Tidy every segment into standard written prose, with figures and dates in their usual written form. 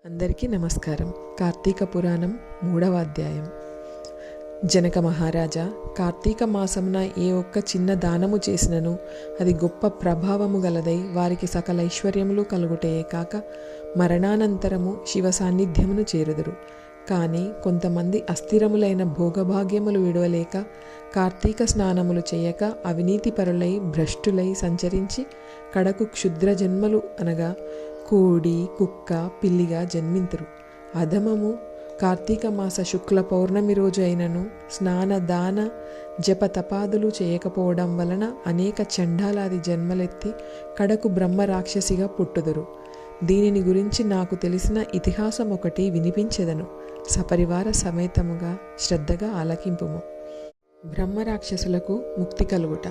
అందరికీ నమస్కారం. కార్తీక పురాణం 3వ అధ్యాయం. జనక మహారాజా, కార్తీక మాసమున ఏ ఒక్క చిన్న దానము చేసినను అది గొప్ప ప్రభావము గలదై వారికి సకల ఐశ్వర్యములు కలుగుటయే కాక మరణానంతరము శివ సాన్నిధ్యమును చేరుదురు. కానీ కొంతమంది అస్థిరములైన భోగభాగ్యములు విడవలేక కార్తీక స్నానములు చేయక అవినీతి పరులై భ్రష్టులై సంచరించి కడకు క్షుద్ర జన్మలు అనగా కోడి కుక్క పిల్లిగా జన్మింతురు. అధమము కార్తీక మాస శుక్ల పౌర్ణమి రోజు అయినను స్నాన దాన జప తపాదులు చేయకపోవడం వలన అనేక చండాలాది జన్మలెత్తి కడకు బ్రహ్మ రాక్షసిగా పుట్టుదురు. దీనిని గురించి నాకు తెలిసిన ఇతిహాసం ఒకటి వినిపించెదను. సపరివార సమేతముగా శ్రద్ధగా ఆలకింపుము. బ్రహ్మరాక్షసులకు ముక్తి కలుగుట.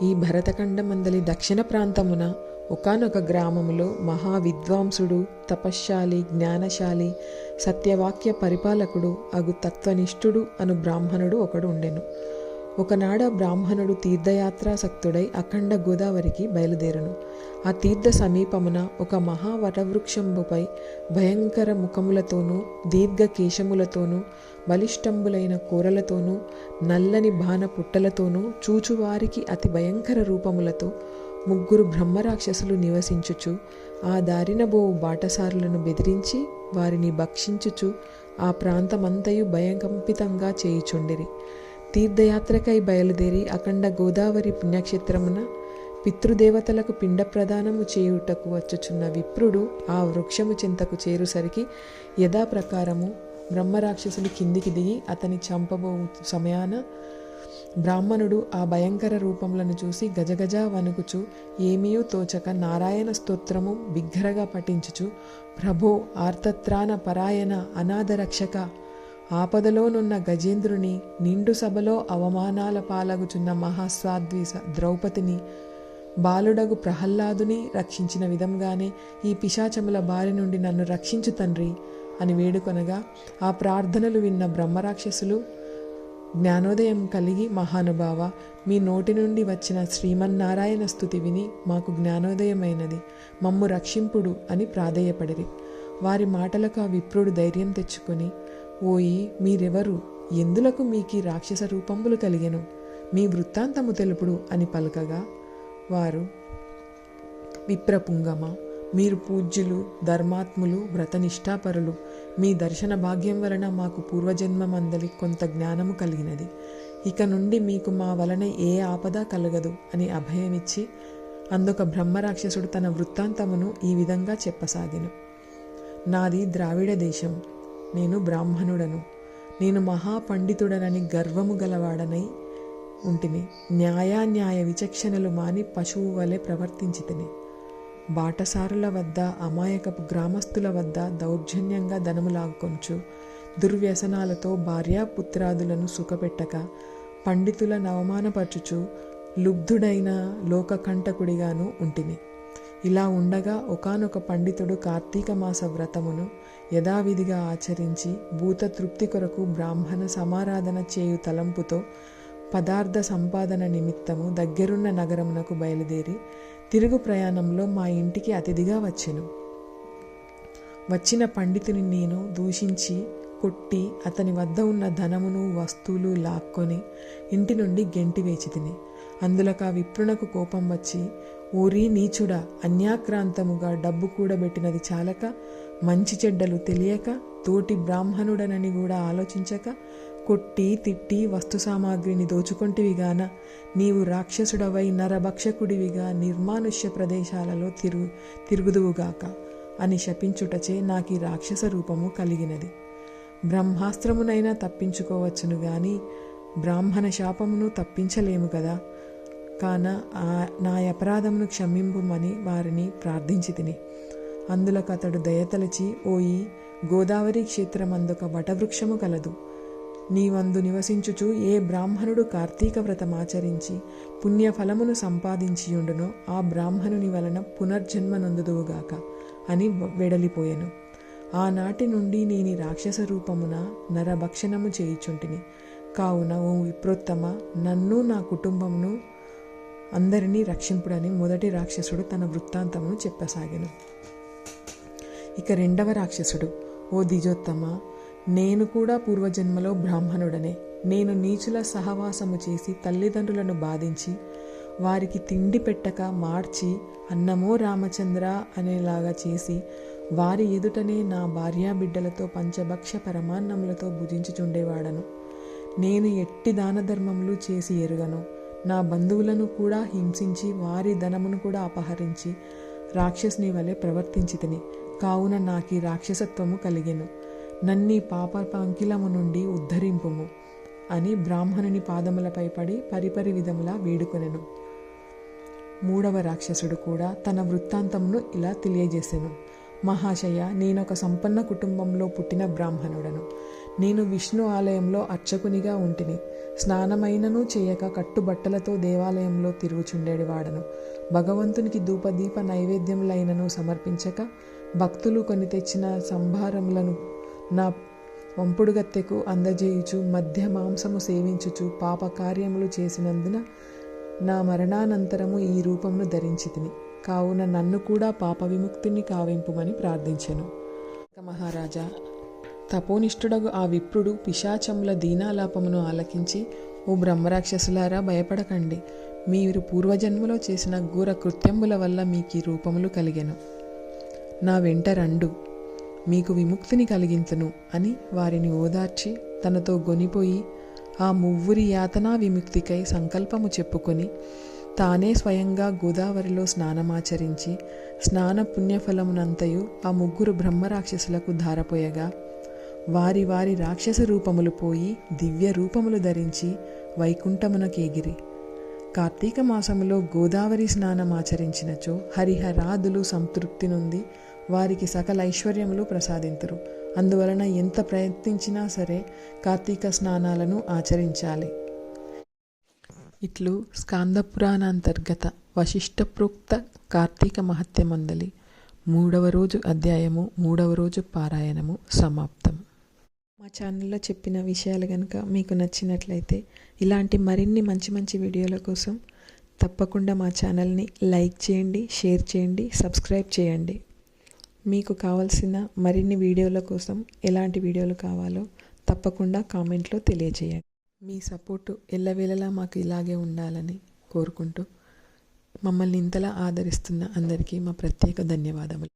ఈ భరతఖండమందలి దక్షిణ ప్రాంతమున ఒకానొక గ్రామములో మహావిద్వాంసుడు, తపశ్శాలి, జ్ఞానశాలి, సత్యవాక్య పరిపాలకుడు అగు తత్వనిష్ఠుడు అను బ్రాహ్మణుడు ఒకడు ఉండెను. ఒకనాడ బ్రాహ్మణుడు తీర్థయాత్రాసక్తుడై అఖండ గోదావరికి బయలుదేరును. ఆ తీర్థ సమీపమున ఒక మహావటవృక్షంబుపై భయంకర ముఖములతోనూ దీర్ఘ కేశములతోనూ బలిష్టంబులైన కూరలతోనూ నల్లని బాణ పుట్టలతోనూ చూచువారికి అతి భయంకర రూపములతో 3 బ్రహ్మరాక్షసులు నివసించుచు ఆ దారిన బోవు బాటసారులను బెదిరించి వారిని భక్షించుచు ఆ ప్రాంతమంతయు భయకంపితంగా చేయుచుండిరి. తీర్థయాత్రకై బయలుదేరి అఖండ గోదావరి పుణ్యక్షేత్రమున పితృదేవతలకు పిండ ప్రదానము చేయుటకు వచ్చుచున్న విప్రుడు ఆ వృక్షము చెంతకు చేరుసరికి యథాప్రకారము బ్రహ్మరాక్షసులు కిందికి దిగి అతని చంపబో సమయాన బ్రాహ్మణుడు ఆ భయంకర రూపములను చూసి గజగజ వణుకుచు ఏమీయూ తోచక నారాయణ స్తోత్రము బిగ్గరగా పఠించుచు, ప్రభో ఆర్తత్రాణ పరాయణ అనాథ రక్షక, ఆపదలోనున్న గజేంద్రుని, నిండు సభలో అవమానాల పాలగుచున్న మహాస్వాద్వి ద్రౌపదిని, బాలుడగు ప్రహ్లాదుని రక్షించిన విధంగానే ఈ పిశాచముల బారి నుండి నన్ను రక్షించు తండ్రి అని వేడుకొనగా ఆ ప్రార్థనలు విన్న బ్రహ్మరాక్షసులు, జ్ఞానోదయం కలిగి మహానుభావ, మీ నోటి నుండి వచ్చిన శ్రీమన్నారాయణ స్తుతి విని మాకు జ్ఞానోదయమైనది, మమ్ము రక్షింపుడు అని ప్రాధేయపడిరి. వారి మాటలకు ఆ విప్రుడు ధైర్యం తెచ్చుకొని, ఓయి మీరెవరు, ఎందులకు మీకీ రాక్షస రూపంబులు కలిగెను, మీ వృత్తాంతము తెలుపుడు అని పలకగా వారు, విప్రపుంగమ, మీరు పూజ్యులు, ధర్మాత్ములు, వ్రతనిష్ఠాపరులు. మీ దర్శన భాగ్యం వలన మాకు పూర్వజన్మమందలి కొంత జ్ఞానము కలిగినది. ఇక నుండి మీకు మా వలన ఏ ఆపద కలగదు అని అభయమిచ్చి అందుక బ్రహ్మరాక్షసుడు తన వృత్తాంతమును ఈ విధంగా చెప్పసాగెను. నాది ద్రావిడ దేశం. నేను బ్రాహ్మణుడను. నేను మహాపండితుడనని గర్వము గలవాడనై ఉంటిని. న్యాయాన్యాయ విచక్షణలు మాని పశువు వలె ప్రవర్తించితిని. బాటసారుల వద్ద, అమాయకపు గ్రామస్తుల వద్ద దౌర్జన్యంగా ధనము లాక్కొంచు, దుర్వ్యసనాలతో భార్యాపుత్రాదులను సుఖపెట్టక పండితులను అవమానపరచుచు లుబ్ధుడైన లోకకంటకుడిగాను ఉంటిని. ఇలా ఉండగా ఒకానొక పండితుడు కార్తీక మాస వ్రతమును యథావిధిగా ఆచరించి భూత తృప్తి కొరకు బ్రాహ్మణ సమారాధన చేయు తలంపుతో పదార్థ సంపాదన నిమిత్తము దగ్గరున్న నగరమునకు బయలుదేరి తిరుగు ప్రయాణంలో మా ఇంటికి అతిథిగా వచ్చెను. వచ్చిన పండితుని నేను దూషించి కొట్టి అతని వద్ద ఉన్న ధనమును వస్తువులు లాక్కొని ఇంటి నుండి గెంటి వేచితిని. అందులకు ఆ విప్రునకు కోపం వచ్చి, ఓరీ నీచుడా, అన్యాక్రాంతముగా డబ్బు కూడబెట్టినది చాలక, మంచి చెడ్డలు తెలియక, తోటి బ్రాహ్మణుడనని కూడా ఆలోచించక కొట్టి తిట్టి వస్తు సామాగ్రిని దోచుకొంటివిగాన నీవు రాక్షసుడవై నరభక్షకుడివిగా నిర్మానుష్య ప్రదేశాలలో తిరుగుదువుగాక అని శపించుటచే నాకు ఈ రాక్షస రూపము కలిగినది. బ్రహ్మాస్త్రమునైనా తప్పించుకోవచ్చును గాని బ్రాహ్మణ శాపమును తప్పించలేము కదా. కాన నా అపరాధమును క్షమింపుమని వారిని ప్రార్థించి తిని. అందులకు అతడు దయతలచి, ఓయి గోదావరి క్షేత్రమందొక వటవృక్షము కలదు. నీవందు నివసించుచు ఏ బ్రాహ్మణుడు కార్తీక వ్రతమాచరించి పుణ్యఫలమును సంపాదించియుండునో ఆ బ్రాహ్మణుని వలన పునర్జన్మనందుదువుగాక అని వెడలిపోయెను. ఆనాటి నుండి నేను రాక్షస రూపమున నరభక్షణము చేయుచుంటిని. కావున ఓ విప్రోత్తమ, నన్ను నా కుటుంబమును అందరినీ రక్షింపుడని మొదటి రాక్షసుడు తన వృత్తాంతమును చెప్పసాగెను. ఇక రెండవ రాక్షసుడు, ఓ ద్విజోత్తమ, నేను కూడా పూర్వజన్మలో బ్రాహ్మణుడనే. నేను నీచుల సహవాసము చేసి తల్లిదండ్రులను బాధించి వారికి తిండి పెట్టక మార్చి అన్నమో రామచంద్ర అనేలాగా చేసి వారి ఎదుటనే నా భార్యాబిడ్డలతో పంచభక్ష పరమాన్నములతో భుజించుచుండేవాడను. నేను ఎట్టి దాన ధర్మములు చేసి ఎరుగను. నా బంధువులను కూడా హింసించి వారి ధనమును కూడా అపహరించి రాక్షసుని వలె ప్రవర్తించితిని. కావున నాకీ రాక్షసత్వము కలిగెను. నన్నీ పాప పంకిలము నుండి ఉద్ధరింపుము అని బ్రాహ్మణుని పాదములపై పడి పరిపరి విధములా వేడుకొనెను. మూడవ రాక్షసుడు కూడా తన వృత్తాంతమును ఇలా తెలియజేసెను. మహాశయ, నేనొక సంపన్న కుటుంబంలో పుట్టిన బ్రాహ్మణుడను. నేను విష్ణు ఆలయంలో అర్చకునిగా ఉంటిని. స్నానమైనను చేయక కట్టుబట్టలతో దేవాలయంలో తిరుగుచుండేవాడను. భగవంతునికి ధూపదీప నైవేద్యములైనను సమర్పించక భక్తులు కొని తెచ్చిన సంభారములను నా వంపుడుగత్తెకు అందజేయుచు మధ్య మాంసము సేవించుచు పాప కార్యములు చేసినందున నా మరణానంతరము ఈ రూపమును ధరించితిని. కావున నన్ను కూడా పాప విముక్తిని కావింపుమని ప్రార్థించెను. మహారాజా, తపోనిష్ఠుడగు ఆ విప్రుడు పిశాచముల దీనాలాపమును ఆలకించి, ఓ బ్రహ్మరాక్షసులారా, భయపడకండి. మీరు పూర్వజన్మలో చేసిన ఘోర కృత్యముల వల్ల మీకు ఈ రూపములు కలిగెను. నా వెంట రండు, మీకు విముక్తిని కలిగింతును అని వారిని ఓదార్చి తనతో గొనిపోయి ఆ మువ్వురి యాతనా విముక్తికై సంకల్పము చెప్పుకొని తానే స్వయంగా గోదావరిలో స్నానమాచరించి స్నాన పుణ్యఫలమునంతయు ఆ ముగ్గురు బ్రహ్మరాక్షసులకు ధారపోయగా వారి వారి రాక్షస రూపములు పోయి దివ్య రూపములు ధరించి వైకుంఠమునకేగిరి. కార్తీక మాసములో గోదావరి స్నానమాచరించినచో హరిహరాదులు సంతృప్తి నుండి వారికి సకల ఐశ్వర్యములు ప్రసాదింతురు. అందువలన ఎంత ప్రయత్నించినా సరే కార్తీక స్నానాలను ఆచరించాలి. ఇట్లు స్కాంద పురాణాంతర్గత వశిష్ఠ ప్రోక్త కార్తీక మహత్యమందలి 3వ రోజు అధ్యాయము 3వ రోజు పారాయణము సమాప్తం. మా ఛానల్లో చెప్పిన విషయాలు కనుక మీకు నచ్చినట్లయితే ఇలాంటి మరిన్ని మంచి మంచి వీడియోల కోసం తప్పకుండా మా ఛానల్ని లైక్ చేయండి, షేర్ చేయండి, సబ్స్క్రైబ్ చేయండి. మీకు కావాల్సిన మరిన్ని వీడియోల కోసం ఎలాంటి వీడియోలు కావాలో తప్పకుండా కామెంట్లో తెలియజేయండి. మీ సపోర్టు ఎల్లవేళలా మాకు ఇలాగే ఉండాలని కోరుకుంటూ మమ్మల్ని ఇంతలా ఆదరిస్తున్న అందరికీ మా ప్రత్యేక ధన్యవాదములు.